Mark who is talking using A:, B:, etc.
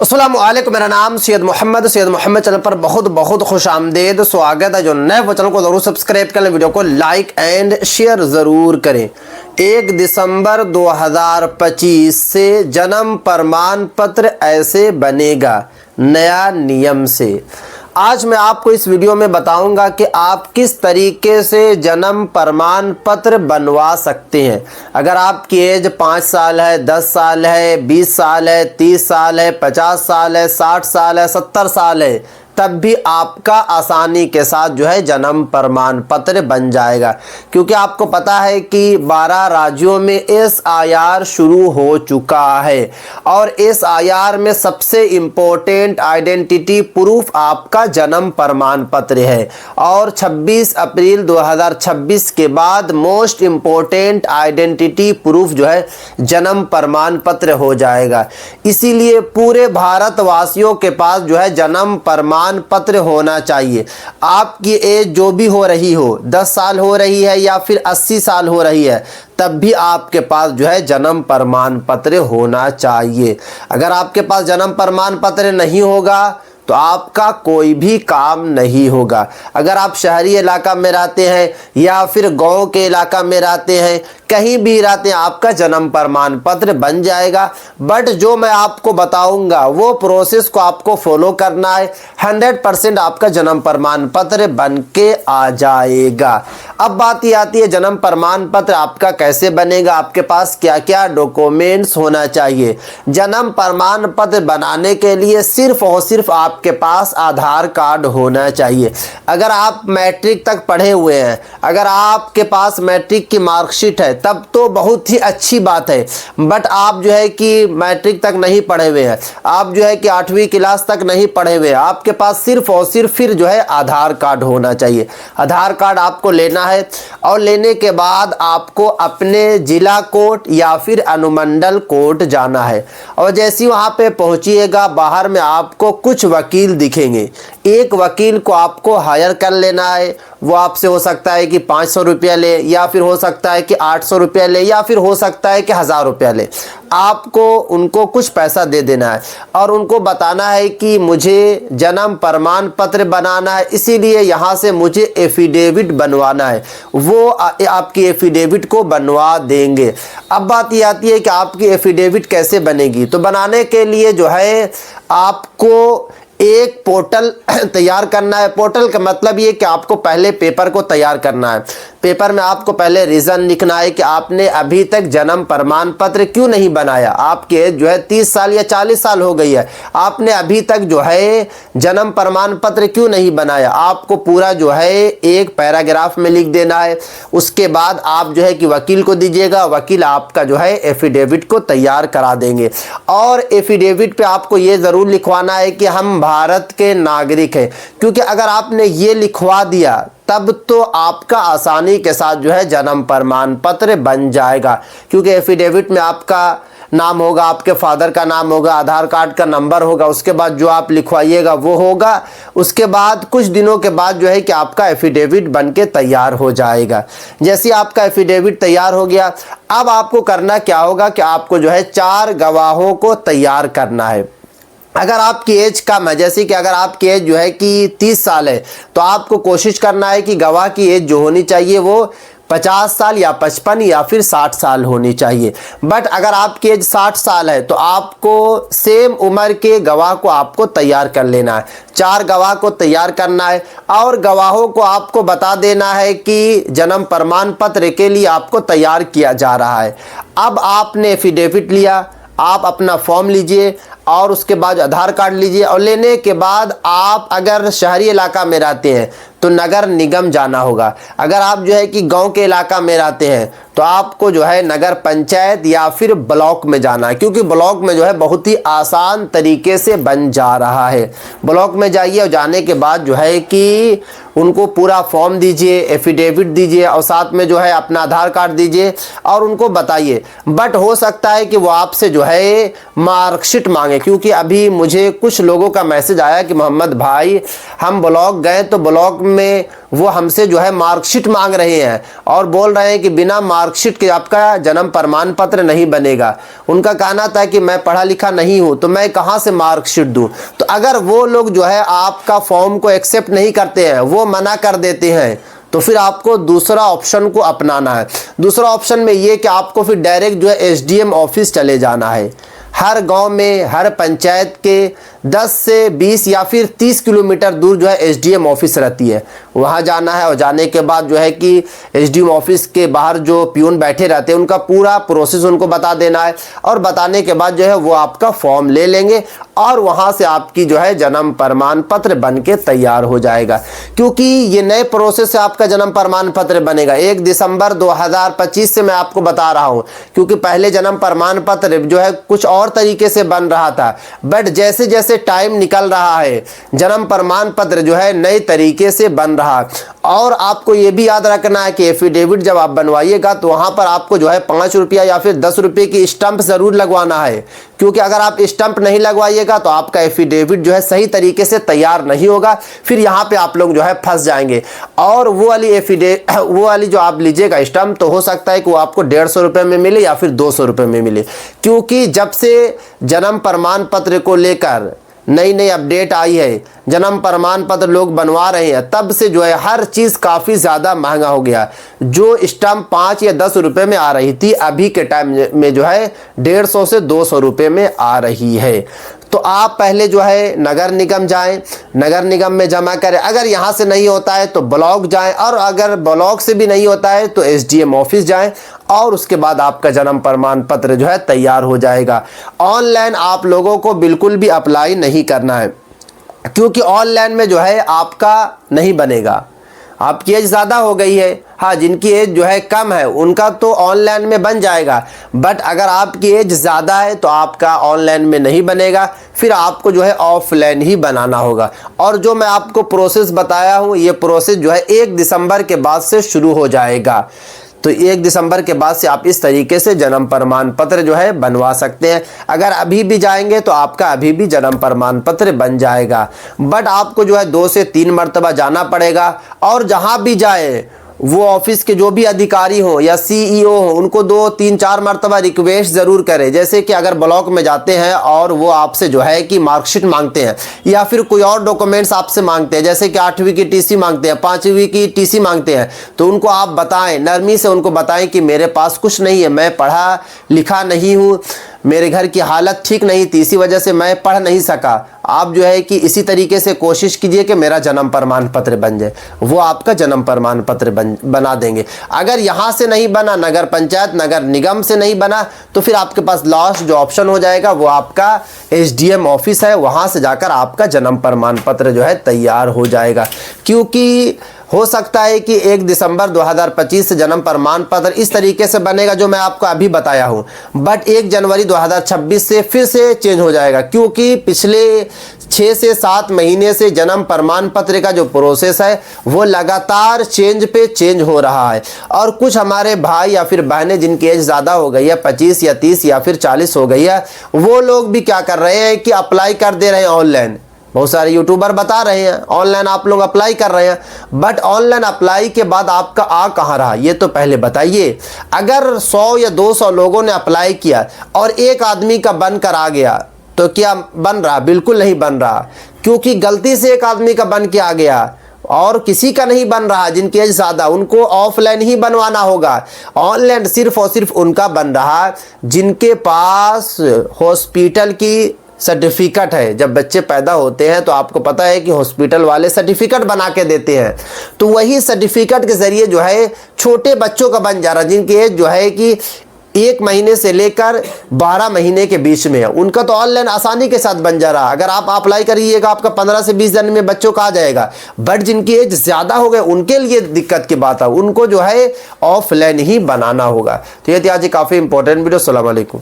A: अस्सलाम वालेकुम, मेरा नाम सैयद मोहम्मद चैनल पर बहुत बहुत खुश आमदेद स्वागत है। जो नए वो चैनल को ज़रूर सब्सक्राइब करें, वीडियो को लाइक एंड शेयर ज़रूर करें। 1 दिसंबर 2025 से जन्म प्रमाण पत्र ऐसे बनेगा नया नियम से। आज मैं आपको इस वीडियो में बताऊंगा कि आप किस तरीके से जन्म प्रमाण पत्र बनवा सकते हैं। अगर आपकी एज 5 साल है, 10 साल है, 20 साल है, 30 साल है, 50 साल है, 60 साल है, 70 साल है, तब भी आपका आसानी के साथ जो है जन्म प्रमाण पत्र बन जाएगा। क्योंकि आपको पता है कि 12 राज्यों में SIR शुरू हो चुका है और SIR में सबसे इम्पोर्टेंट आइडेंटिटी प्रूफ आपका जन्म प्रमाण पत्र है। और 26 अप्रैल 2026 के बाद मोस्ट इम्पोर्टेंट आइडेंटिटी प्रूफ जो है जन्म प्रमाण पत्र हो जाएगा। इसीलिए पूरे भारतवासियों के पास जो है जन्म प्रमाण पत्र होना चाहिए। आपकी एज जो भी हो रही हो, 10 साल हो रही है या फिर 80 साल हो रही है, तब भी आपके पास जो है जन्म प्रमाण पत्र होना चाहिए। अगर आपके पास जन्म प्रमाण पत्र नहीं होगा तो आपका कोई भी काम नहीं होगा। अगर आप शहरी इलाका में रहते हैं या फिर गांव के इलाका में रहते हैं, कहीं भी रहते हैं, आपका जन्म प्रमाण पत्र बन जाएगा। बट जो मैं आपको बताऊंगा वो प्रोसेस को आपको फॉलो करना है। 100% आपका जन्म प्रमाण पत्र बन के आ जाएगा। अब बात ये आती है जन्म प्रमाण पत्र आपका कैसे बनेगा, आपके पास क्या क्या डॉक्यूमेंट्स होना चाहिए। जन्म प्रमाण पत्र बनाने के लिए सिर्फ और सिर्फ आपके पास आधार कार्ड होना चाहिए। अगर आप मैट्रिक तक पढ़े हुए हैं, अगर आपके पास मैट्रिक की मार्कशीट है, तब तो बहुत ही अच्छी बात है। बट आप जो है कि मैट्रिक तक नहीं पढ़े हुए हैं, आप जो है कि 8वीं क्लास तक नहीं पढ़े हुए हैं, आपके पास सिर्फ और सिर्फ फिर जो है आधार कार्ड होना चाहिए। आधार कार्ड आपको लेना है और लेने के बाद आपको अपने जिला कोर्ट या फिर अनुमंडल कोर्ट जाना है। और जैसे वहां पे पहुंचिएगा, बाहर में आपको कुछ वकील दिखेंगे। एक वकील को आपको हायर कर लेना है। वो आपसे हो सकता है कि 500 रुपया ले, या फिर हो सकता है कि 800 रुपया ले, या फिर हो सकता है कि 1000 रुपया ले। आपको उनको कुछ पैसा दे देना है और उनको बताना है कि मुझे जन्म प्रमाण पत्र बनाना है, इसीलिए यहाँ से मुझे एफिडेविट बनवाना है। वो आपकी एफिडेविट को बनवा देंगे। अब बात ये आती है कि आपकी एफिडेविट कैसे बनेगी। तो बनाने के लिए जो है आपको एक पोर्टल तैयार करना है। पोर्टल का मतलब ये कि आपको पहले पेपर को तैयार करना है। पेपर में आपको पहले रीज़न लिखना है कि आपने अभी तक जन्म प्रमाण पत्र क्यों नहीं बनाया। आपकी एज जो है 30 साल या 40 साल हो गई है, आपने अभी तक जो है जन्म प्रमाण पत्र क्यों नहीं बनाया। आपको पूरा जो है एक पैराग्राफ में लिख देना है। उसके बाद आप जो है कि वकील को दीजिएगा, वकील आपका जो है एफिडेविट को तैयार करा देंगे। और एफिडेविट पे आपको ये ज़रूर लिखवाना है कि हम भारत के नागरिक हैं, क्योंकि अगर आपने ये लिखवा दिया तब तो आपका आसानी के साथ जो है जन्म प्रमाण पत्र बन जाएगा। क्योंकि एफिडेविट में आपका नाम होगा, आपके फादर का नाम होगा, आधार कार्ड का नंबर होगा, उसके बाद जो आप लिखवाइएगा वो होगा। उसके बाद कुछ दिनों के बाद जो है कि आपका एफिडेविट बन के तैयार हो जाएगा। जैसे आपका एफिडेविट तैयार हो गया, अब आपको करना क्या होगा कि आपको जो है 4 गवाहों को तैयार करना है। अगर आपकी एज कम है, जैसे कि अगर आपकी एज जो है कि 30 साल है, तो आपको कोशिश करना है कि गवाह की एज जो होनी चाहिए वो 50 साल या 55 या फिर 60 साल होनी चाहिए। बट अगर आपकी एज 60 साल है तो आपको सेम उम्र के गवाह को आपको तैयार कर लेना है। 4 गवाह को तैयार करना है और गवाहों को आपको बता देना है कि जन्म प्रमाण पत्र के लिए आपको तैयार किया जा रहा है। अब आपने एफिडेविट लिया, आप अपना फॉर्म लीजिए और उसके बाद आधार कार्ड लीजिए। और लेने के बाद आप अगर शहरी इलाका में रहते हैं तो नगर निगम जाना होगा। अगर आप जो है कि गांव के इलाका में रहते हैं तो आपको जो है नगर पंचायत या फिर ब्लॉक में जाना है, क्योंकि ब्लॉक में जो है बहुत ही आसान तरीके से बन जा रहा है। ब्लॉक में जाइए और जाने के बाद जो है कि उनको पूरा फॉर्म दीजिए, एफिडेविट दीजिए और साथ में जो है अपना आधार कार्ड दीजिए और उनको बताइए। बट हो सकता है कि वो आपसे जो है मार्कशीट मांगे। मांगे, क्योंकि अभी मुझे कुछ लोगों का मैसेज आया कि मोहम्मद भाई हम ब्लॉक गए तो ब्लॉक में वो हमसे जो है मार्कशीट मांग रहे हैं और बोल रहे हैं कि बिना मार्कशीट के आपका जन्म प्रमाण पत्र नहीं बनेगा। उनका कहना था कि मैं पढ़ा लिखा नहीं हूं तो मैं कहां से मार्कशीट दूं। तो अगर वो लोग जो है आपका फॉर्म को एक्सेप्ट नहीं करते हैं, वो मना कर देते हैं, तो फिर आपको दूसरा ऑप्शन को अपनाना है। दूसरा ऑप्शन में ये कि आपको फिर डायरेक्ट जो है एसडीएम ऑफिस चले जाना है। हर गांव में, हर पंचायत के 10 से 20 या फिर 30 किलोमीटर दूर जो है एसडीएम ऑफिस रहती है, वहां जाना है। और जाने के बाद जो है कि एसडीएम ऑफिस के बाहर जो पियून बैठे रहते हैं उनका पूरा प्रोसेस उनको बता देना है, और बताने के बाद जो है वो आपका फॉर्म ले लेंगे और वहां से आपकी जो है जन्म प्रमाण पत्र बन के तैयार हो जाएगा। क्योंकि ये नए प्रोसेस से आपका जन्म प्रमाण पत्र बनेगा 1 दिसंबर 2025 से मैं आपको बता रहा हूं। क्योंकि पहले जन्म प्रमाण पत्र जो है कुछ और तरीके से बन रहा था, बट जैसे जैसे टाइम निकल रहा है जन्म प्रमाण पत्र जो है नए तरीके से बन रहा है। और आपको ये भी याद रखना है कि एफिडेविट जब आप बनवाइएगा तो वहां पर आपको जो है 5 रुपया या फिर 10 रुपये की स्टंप जरूर लगवाना है। क्योंकि अगर आप स्टंप नहीं लगवाइएगा तो आपका एफिडेविट जो है सही तरीके से तैयार नहीं होगा, फिर यहाँ पे आप लोग जो है फंस जाएंगे। और वो वाली जो आप लीजिएगा स्टंप, तो हो सकता है कि वो आपको 150 रुपये में मिले या फिर 200 रुपये में मिले। क्योंकि जब से जन्म प्रमाण पत्र को लेकर नई नई अपडेट आई है, जन्म प्रमाण पत्र लोग बनवा रहे हैं, तब से जो है हर चीज़ काफ़ी ज़्यादा महंगा हो गया। जो स्टंप 5 या 10 रुपये में आ रही थी, अभी के टाइम में जो है 150 से 200 रुपये में आ रही है। तो आप पहले जो है नगर निगम जाएं, नगर निगम में जमा करें। अगर यहाँ से नहीं होता है तो ब्लॉक जाएं, और अगर ब्लॉक से भी नहीं होता है तो एसडीएम ऑफिस जाएं, और उसके बाद आपका जन्म प्रमाण पत्र जो है तैयार हो जाएगा। ऑनलाइन आप लोगों को बिल्कुल भी अप्लाई नहीं करना है, क्योंकि ऑनलाइन में जो है आपका नहीं बनेगा। आपकी एज ज़्यादा हो गई है, हाँ, जिनकी एज जो है कम है उनका तो ऑनलाइन में बन जाएगा, बट अगर आपकी एज ज़्यादा है तो आपका ऑनलाइन में नहीं बनेगा, फिर आपको जो है ऑफलाइन ही बनाना होगा। और जो मैं आपको प्रोसेस बताया हूँ, ये प्रोसेस जो है 1 दिसंबर के बाद से शुरू हो जाएगा। तो 1 दिसंबर के बाद से आप इस तरीके से जन्म प्रमाण पत्र जो है बनवा सकते हैं। अगर अभी भी जाएंगे तो आपका अभी भी जन्म प्रमाण पत्र बन जाएगा, बट आपको जो है 2 से 3 मरतबा जाना पड़ेगा। और जहां भी जाए वो ऑफिस के जो भी अधिकारी हो या सीईओ हो, उनको 2, 3, 4 मरतबा रिक्वेस्ट ज़रूर करें। जैसे कि अगर ब्लॉक में जाते हैं और वो आपसे जो है कि मार्कशीट मांगते हैं या फिर कोई और डॉक्यूमेंट्स आपसे मांगते हैं, जैसे कि 8वीं की टीसी मांगते हैं, 5वीं की टीसी मांगते हैं, तो उनको आप बताएं, नरमी से उनको बताएं कि मेरे पास कुछ नहीं है, मैं पढ़ा लिखा नहीं हूँ, मेरे घर की हालत ठीक नहीं थी, इसी वजह से मैं पढ़ नहीं सका। आप जो है कि इसी तरीके से कोशिश कीजिए कि मेरा जन्म प्रमाण पत्र बन जाए, वो आपका जन्म प्रमाण पत्र बना देंगे। अगर यहाँ से नहीं बना, नगर पंचायत नगर निगम से नहीं बना, तो फिर आपके पास लास्ट जो ऑप्शन हो जाएगा वो आपका एसडीएम ऑफिस है, वहाँ से जाकर आपका जन्म प्रमाण पत्र जो है तैयार हो जाएगा। क्योंकि हो सकता है कि 1 दिसंबर 2025 से जन्म प्रमाण पत्र इस तरीके से बनेगा जो मैं आपको अभी बताया हूं, बट 1 जनवरी 2026 से फिर से चेंज हो जाएगा। क्योंकि पिछले 6 से 7 महीने से जन्म प्रमाण पत्र का जो प्रोसेस है वो लगातार चेंज पे चेंज हो रहा है। और कुछ हमारे भाई या फिर बहनें जिनकी एज ज़्यादा हो गई है, 25 या 30 या फिर 40 हो गई है, वो लोग भी क्या कर रहे हैं कि अप्लाई कर दे रहे हैं ऑनलाइन। बहुत सारे यूट्यूबर बता रहे हैं ऑनलाइन आप लोग अप्लाई कर रहे हैं, बट ऑनलाइन अप्लाई के बाद आपका आ कहाँ रहा ये तो पहले बताइए। अगर 100 या 200 लोगों ने अप्लाई किया और एक आदमी का बनकर आ गया तो क्या बन रहा? बिल्कुल नहीं बन रहा, क्योंकि गलती से एक आदमी का बन के आ गया और किसी का नहीं बन रहा। जिनकी एज ज़्यादा उनको ऑफलाइन ही बनवाना होगा, ऑनलाइन सिर्फ और सिर्फ उनका बन रहा जिनके पास हॉस्पिटल की सर्टिफिकेट है। जब बच्चे पैदा होते हैं तो आपको पता है कि हॉस्पिटल वाले सर्टिफिकेट बना के देते हैं, तो वही सर्टिफिकेट के ज़रिए जो है छोटे बच्चों का बन जा रहा, जिनकी एज जो है कि 1 महीने से लेकर 12 महीने के बीच में है, उनका तो ऑनलाइन आसानी के साथ बन जा रहा। अगर आप अप्लाई करिएगा आपका 15 से 20 दिन में बच्चों का आ जाएगा, बट जिनकी एज ज़्यादा हो गए उनके लिए दिक्कत की बात है, उनको जो है ऑफलाइन ही बनाना होगा। तो ये थी आज काफ़ी इंपॉर्टेंट वीडियो। अस्सलाम वालेकुम।